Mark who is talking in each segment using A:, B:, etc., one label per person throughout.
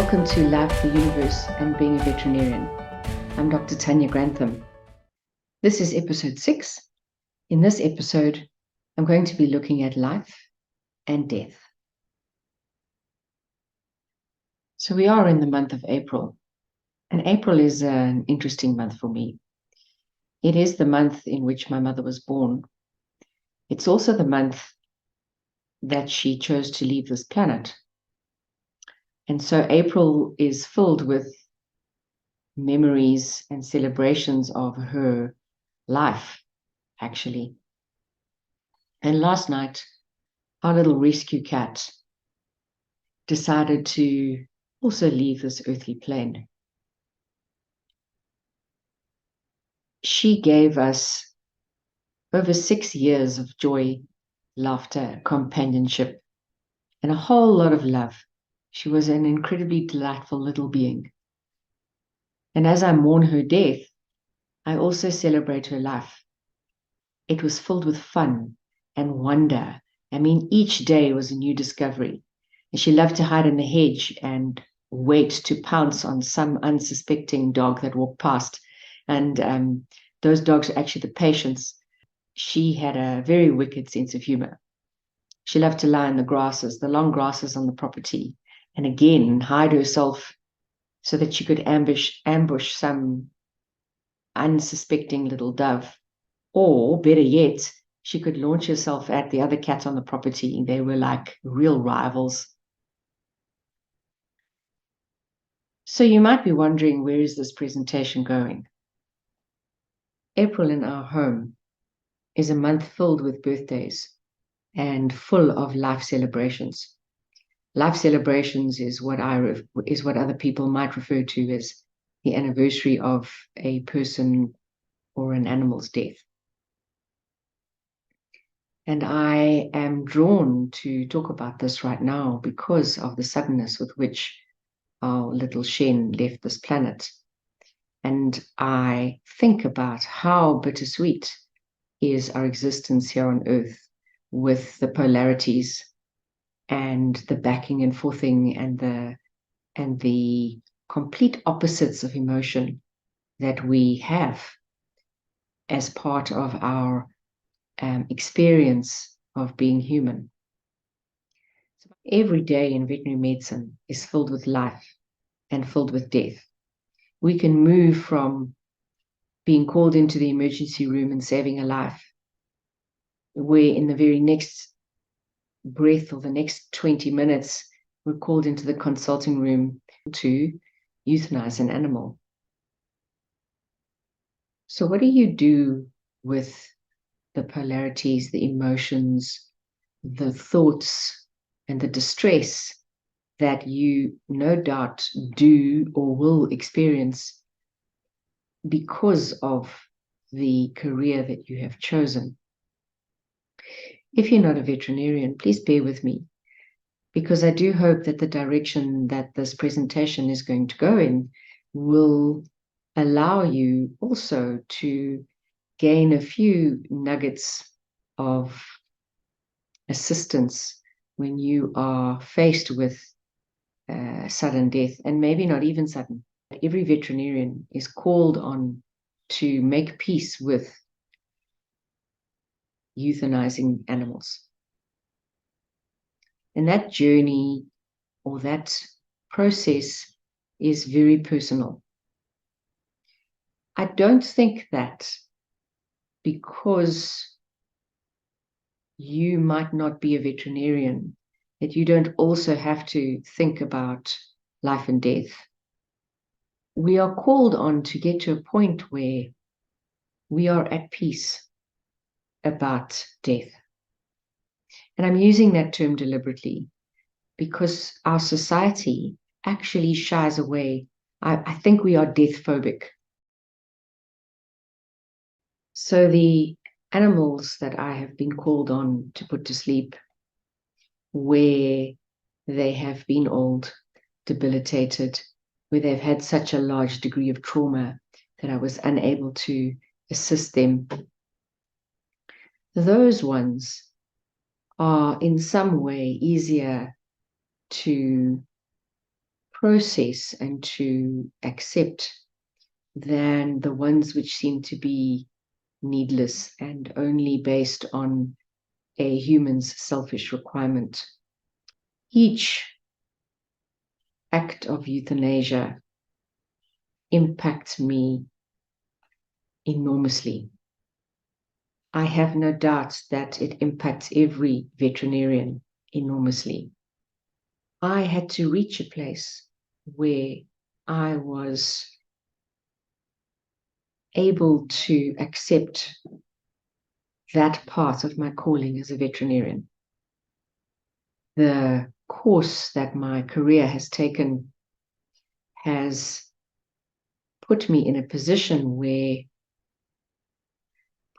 A: Welcome to Life, the Universe, and Being a Veterinarian. I'm Dr. Tanya Grantham. This is episode 6. In this episode, I'm going to be looking at life and death. So we are in the month of April, and April is an interesting month for me. It is the month in which my mother was born. It's also the month that she chose to leave this planet. And so April is filled with memories and celebrations of her life, actually. And last night, our little rescue cat decided to also leave this earthly plane. She gave us over 6 years of joy, laughter, companionship, and a whole lot of love. She was an incredibly delightful little being. And as I mourn her death, I also celebrate her life. It was filled with fun and wonder. I mean, each day was a new discovery. And she loved to hide in the hedge and wait to pounce on some unsuspecting dog that walked past. And those dogs are actually the patients. She had a very wicked sense of humor. She loved to lie in the grasses, the long grasses on the property, and again hide herself so that she could ambush some unsuspecting little dove. Or better yet, she could launch herself at the other cats on the property. They were like real rivals. So you might be wondering, where is this presentation going? April in our home is a month filled with birthdays and full of life celebrations. Life celebrations is what other people might refer to as the anniversary of a person or an animal's death. And I am drawn to talk about this right now because of the suddenness with which our little Shen left this planet. And I think about how bittersweet is our existence here on Earth, with the polarities and the backing and forthing and the complete opposites of emotion that we have as part of our experience of being human. So every day in veterinary medicine is filled with life and filled with death. We can move from being called into the emergency room and saving a life, where in the very next breath or the next 20 minutes, we're called into the consulting room to euthanize an animal. So what do you do with the polarities, the emotions, the thoughts, and the distress that you no doubt do or will experience because of the career that you have chosen? If you're not a veterinarian, please bear with me, because I do hope that the direction that this presentation is going to go in will allow you also to gain a few nuggets of assistance when you are faced with sudden death, and maybe not even sudden. Every veterinarian is called on to make peace with euthanizing animals. And that journey or that process is very personal. I don't think that because you might not be a veterinarian, that you don't also have to think about life and death. We are called on to get to a point where we are at peace about death. And I'm using that term deliberately because our society actually shies away. I think we are death phobic. So the animals that I have been called on to put to sleep, where they have been old, debilitated, where they've had such a large degree of trauma that I was unable to assist them, those ones are in some way easier to process and to accept than the ones which seem to be needless and only based on a human's selfish requirement. Each act of euthanasia impacts me enormously. I have no doubt that it impacts every veterinarian enormously. I had to reach a place where I was able to accept that part of my calling as a veterinarian. The course that my career has taken has put me in a position where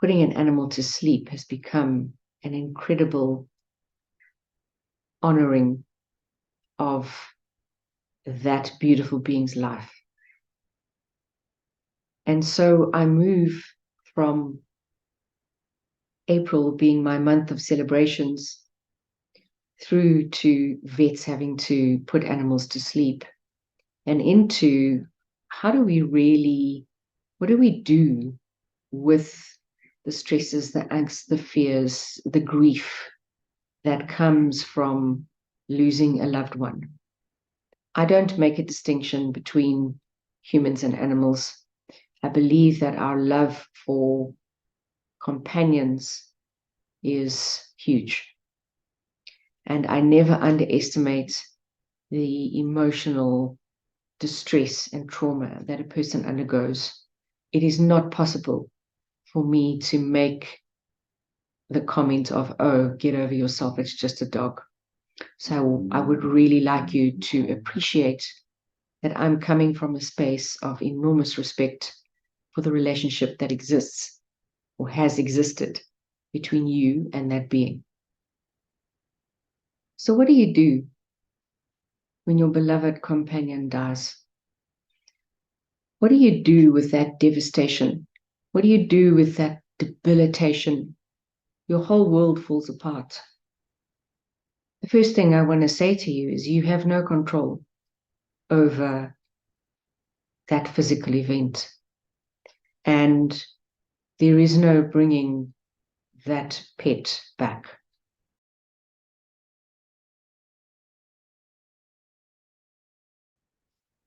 A: putting an animal to sleep has become an incredible honoring of that beautiful being's life. And so I move from April being my month of celebrations through to vets having to put animals to sleep and into what do we do with the stresses, the angst, the fears, the grief that comes from losing a loved one. I don't make a distinction between humans and animals. I believe that our love for companions is huge. And I never underestimate the emotional distress and trauma that a person undergoes. It is not possible for me to make the comment of, oh, get over yourself, it's just a dog. So I would really like you to appreciate that I'm coming from a space of enormous respect for the relationship that exists or has existed between you and that being. So what do you do when your beloved companion dies? What do you do with that devastation? What do you do with that debilitation? Your whole world falls apart. The first thing I want to say to you is you have no control over that physical event. And there is no bringing that pet back.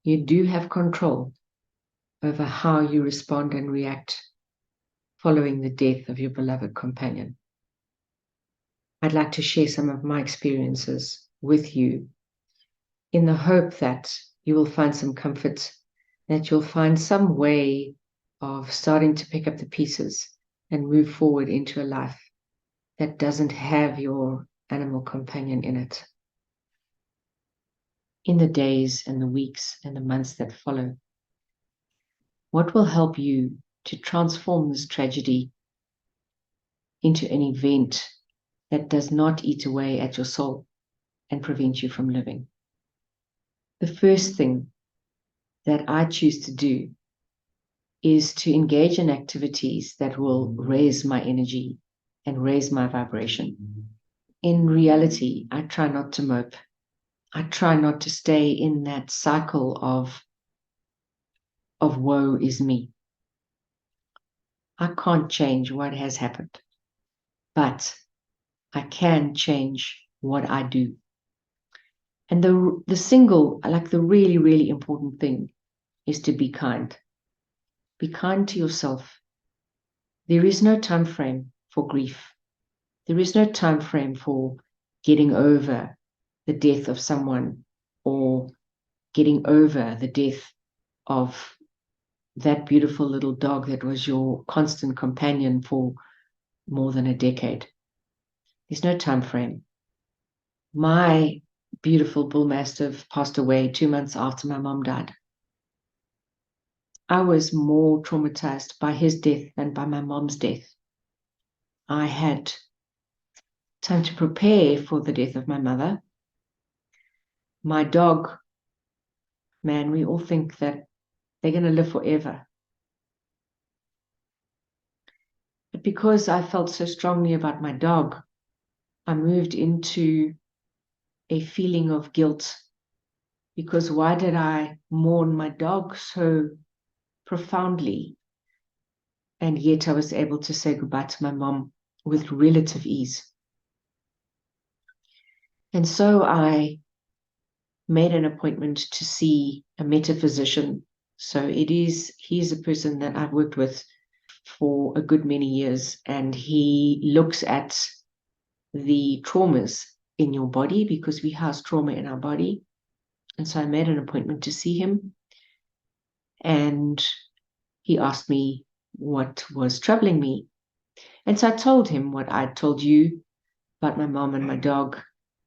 A: You do have control over how you respond and react following the death of your beloved companion. I'd like to share some of my experiences with you in the hope that you will find some comfort, that you'll find some way of starting to pick up the pieces and move forward into a life that doesn't have your animal companion in it. In the days and the weeks and the months that follow, what will help you to transform this tragedy into an event that does not eat away at your soul and prevent you from living? The first thing that I choose to do is to engage in activities that will raise my energy and raise my vibration. In reality, I try not to mope. I try not to stay in that cycle of woe is me. I can't change what has happened, but I can change what I do. And the single, like the really, really important thing is to be kind. Be kind to yourself. There is no time frame for grief. There is no time frame for getting over the death of someone or getting over the death of that beautiful little dog that was your constant companion for more than a decade. There's no time frame. My beautiful bull mastiff passed away 2 months after my mom died. I was more traumatized by his death than by my mom's death. I had time to prepare for the death of my mother. My dog, man, we all think that they're going to live forever. But because I felt so strongly about my dog, I moved into a feeling of guilt because why did I mourn my dog so profoundly? And yet I was able to say goodbye to my mom with relative ease. And so I made an appointment to see a metaphysician. So he's a person that I've worked with for a good many years, and he looks at the traumas in your body, because we house trauma in our body. And so I made an appointment to see him, and he asked me what was troubling me. And so I told him what I told you about my mom and my dog,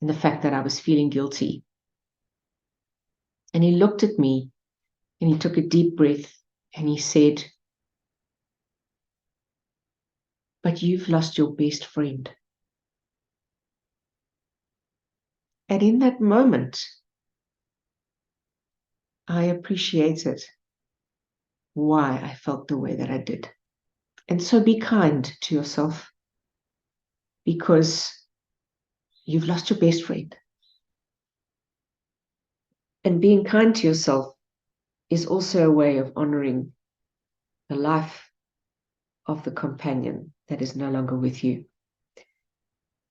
A: and the fact that I was feeling guilty. And he looked at me and he took a deep breath and he said, "But you've lost your best friend." And in that moment, I appreciated why I felt the way that I did. And so be kind to yourself, because you've lost your best friend. And being kind to yourself is also a way of honoring the life of the companion that is no longer with you.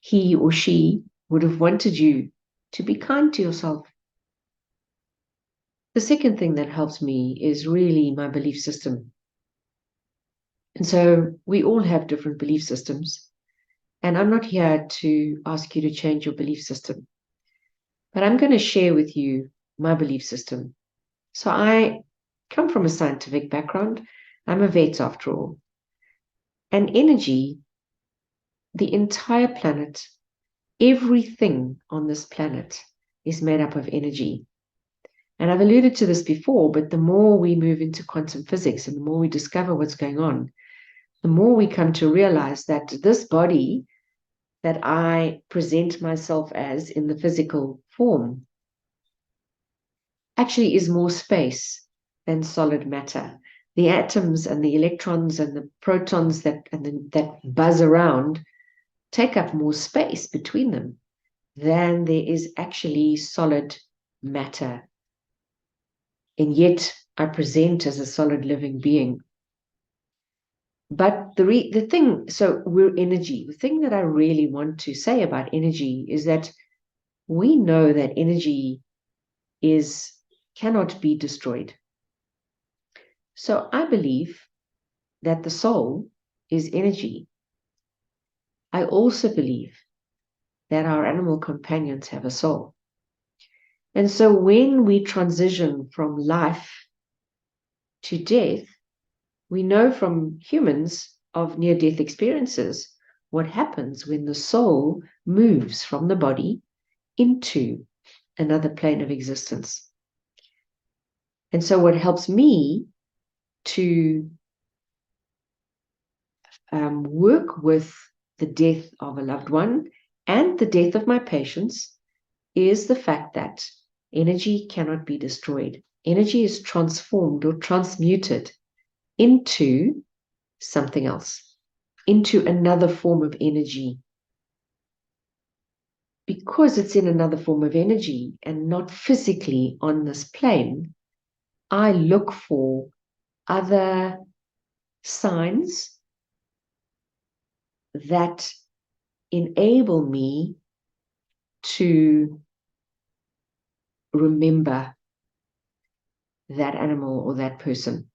A: He or she would have wanted you to be kind to yourself. The second thing that helps me is really my belief system. And so we all have different belief systems. And I'm not here to ask you to change your belief system, but I'm going to share with you my belief system. So I come from a scientific background. I'm a vet after all. And energy, the entire planet, everything on this planet is made up of energy. And I've alluded to this before, but the more we move into quantum physics and the more we discover what's going on, the more we come to realize that this body that I present myself as in the physical form actually is more space than solid matter. The atoms and the electrons and the protons that buzz around take up more space between them than there is actually solid matter. And yet I present as a solid living being. But the thing, so we're energy. The thing that I really want to say about energy is that we know that energy cannot be destroyed. So I believe that the soul is energy. I also believe that our animal companions have a soul. And so when we transition from life to death, we know from humans of near-death experiences what happens when the soul moves from the body into another plane of existence. And so what helps me to work with the death of a loved one and the death of my patients is the fact that energy cannot be destroyed. Energy is transformed or transmuted into something else, into another form of energy. Because it's in another form of energy and not physically on this plane, I look for other signs that enable me to remember that animal or that person.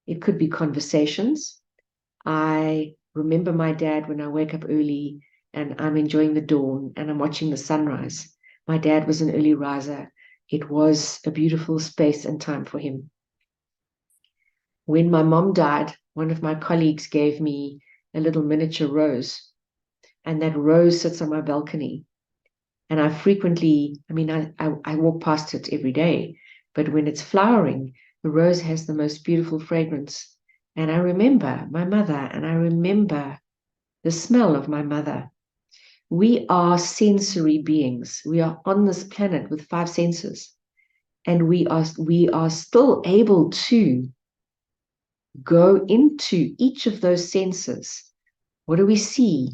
A: It could be conversations. I remember my dad when I wake up early and I'm enjoying the dawn and I'm watching the sunrise. My dad was an early riser. It was a beautiful space and time for him. When my mom died, one of my colleagues gave me a little miniature rose, and that rose sits on my balcony. And I frequently, I walk past it every day, but when it's flowering, the rose has the most beautiful fragrance. And I remember my mother, and I remember the smell of my mother. We are sensory beings. We are on this planet with 5 senses, and we are still able to go into each of those senses. What do we see?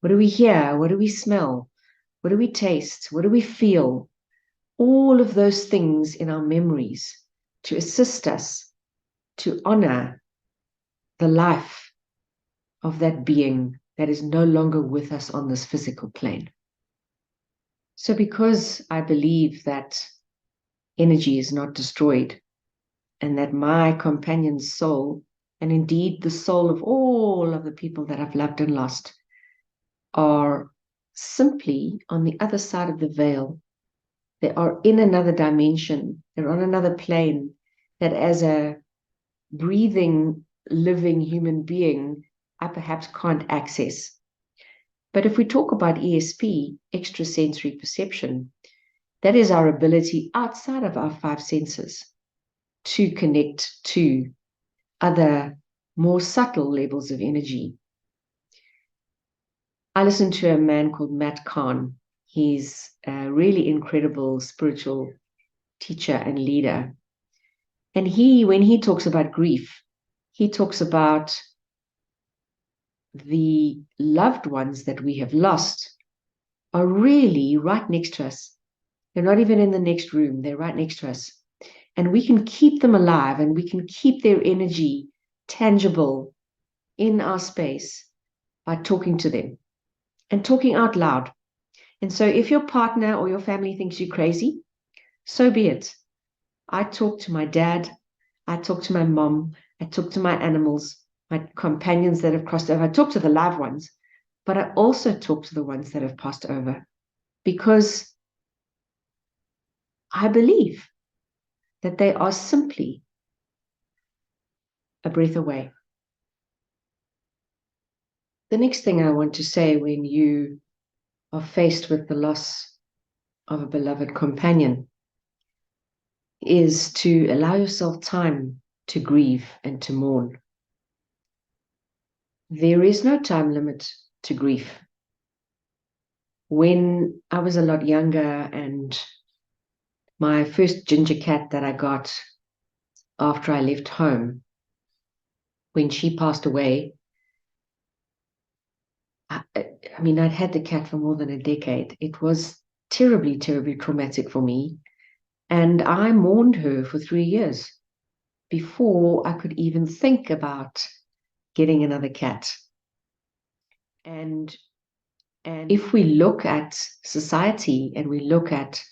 A: What do we hear? What do we smell? What do we taste? What do we feel? all of those things in our memories to assist us to honor the life of that being that is no longer with us on this physical plane. So because I believe that energy is not destroyed and that my companion's soul, and indeed the soul of all of the people that I've loved and lost, are simply on the other side of the veil. They are in another dimension. They're on another plane that as a breathing, living human being, I perhaps can't access. But if we talk about ESP, extrasensory perception, that is our ability outside of our five senses to connect to other more subtle levels of energy. I listened to a man called Matt Kahn. He's a really incredible spiritual teacher and leader. And when he talks about grief, he talks about the loved ones that we have lost are really right next to us. They're not even in the next room. They're right next to us. And we can keep them alive and we can keep their energy tangible in our space by talking to them and talking out loud. And so if your partner or your family thinks you're crazy, so be it. I talk to my dad. I talk to my mom. I talk to my animals, my companions that have crossed over. I talk to the live ones, but I also talk to the ones that have passed over because I believe that they are simply a breath away. The next thing I want to say when you are faced with the loss of a beloved companion is to allow yourself time to grieve and to mourn. There is no time limit to grief. When I was a lot younger and my first ginger cat that I got after I left home, when she passed away, I'd had the cat for more than a decade. It was terribly, terribly traumatic for me. And I mourned her for 3 years before I could even think about getting another cat. And if we look at society and we look at,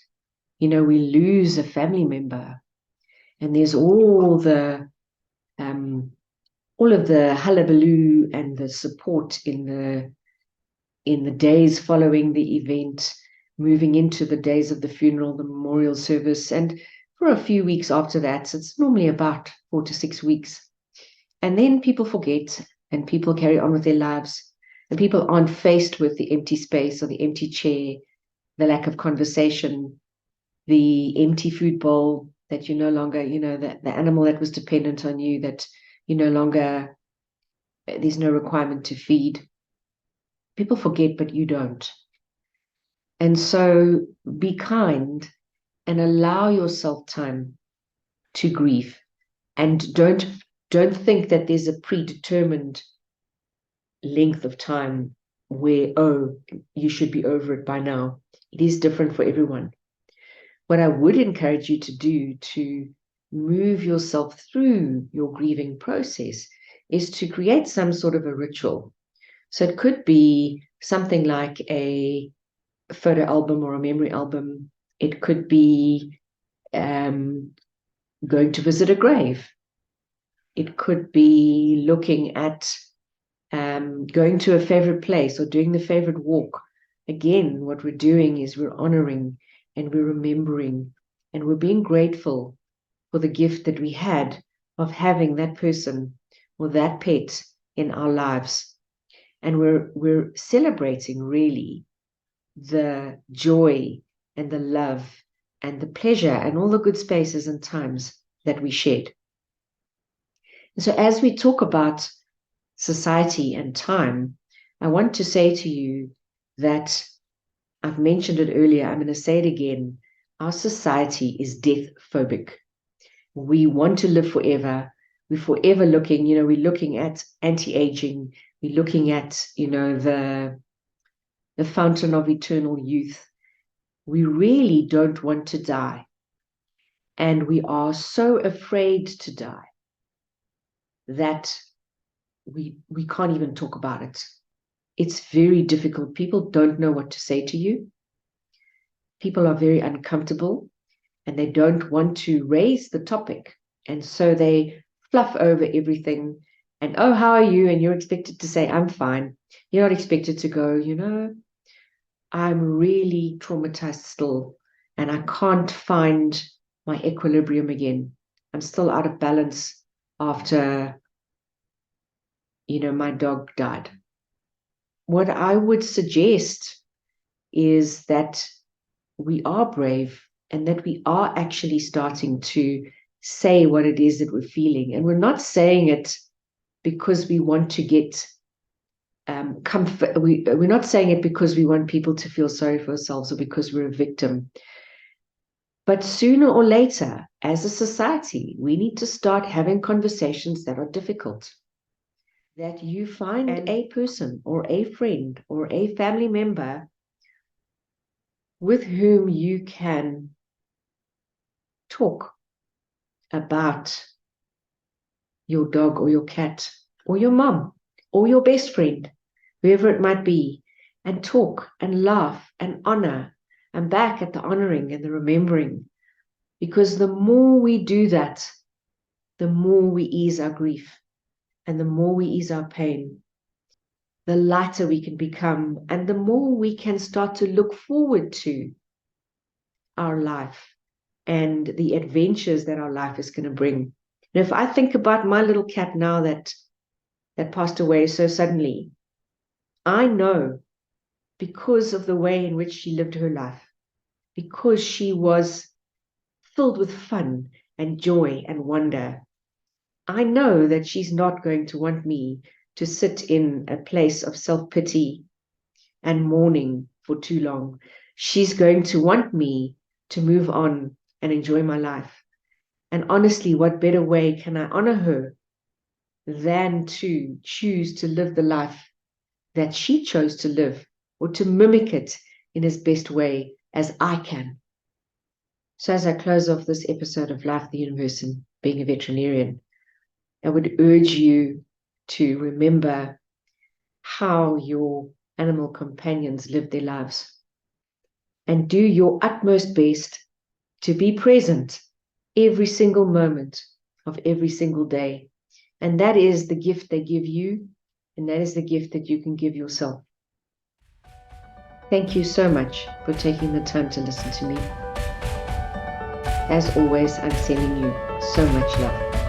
A: we lose a family member, and there's all of the hullabaloo and the support in the days following the event, moving into the days of the funeral, the memorial service, and for a few weeks after that. It's normally about 4 to 6 weeks. And then people forget and people carry on with their lives. And people aren't faced with the empty space or the empty chair, the lack of conversation, the empty food bowl that you no longer, the animal that was dependent on you, that you no longer, there's no requirement to feed. People forget, but you don't. And so be kind and allow yourself time to grieve. And don't think that there's a predetermined length of time where, you should be over it by now. It is different for everyone. What I would encourage you to do to move yourself through your grieving process is to create some sort of a ritual. So it could be something like a photo album or a memory album. It could be going to visit a grave. It could be looking at going to a favorite place or doing the favorite walk. Again, what we're doing is we're honoring and we're remembering and we're being grateful for the gift that we had of having that person or that pet in our lives. And we're celebrating really the joy and the love and the pleasure and all the good spaces and times that we shared. And so as we talk about society and time, I want to say to you that I've mentioned it earlier, I'm going to say it again. Our society is death phobic. We want to live forever. We're forever looking, we're looking at anti-aging. We're looking at, the fountain of eternal youth. we really don't want to die. And we are so afraid to die that we can't even talk about it. It's very difficult. People don't know what to say to you. People are very uncomfortable and they don't want to raise the topic. And so they fluff over everything. And, oh, how are you? And you're expected to say, I'm fine. You're not expected to go, I'm really traumatized still. And I can't find my equilibrium again. I'm still out of balance after, my dog died. What I would suggest is that we are brave and that we are actually starting to say what it is that we're feeling. And we're not saying it because we want to get comfort. We're not saying it because we want people to feel sorry for ourselves or because we're a victim. But sooner or later, as a society, we need to start having conversations that are difficult. That you find a person or a friend or a family member with whom you can talk about your dog or your cat or your mom or your best friend, whoever it might be, and talk and laugh and honor. I'm back at the honoring and the remembering, because the more we do that, the more we ease our grief and the more we ease our pain, the lighter we can become and the more we can start to look forward to our life and the adventures that our life is going to bring. And if I think about my little cat now that passed away so suddenly, I know, because of the way in which she lived her life, because she was filled with fun and joy and wonder, I know that she's not going to want me to sit in a place of self-pity and mourning for too long. She's going to want me to move on and enjoy my life. And honestly, what better way can I honor her than to choose to live the life that she chose to live, or to mimic it in as best way as I can. So as I close off this episode of Life, the Universe, and Being a Veterinarian, I would urge you to remember how your animal companions lived their lives and do your utmost best to be present every single moment of every single day. And that is the gift they give you, and that is the gift that you can give yourself. Thank you so much for taking the time to listen to me. As always, I'm sending you so much love.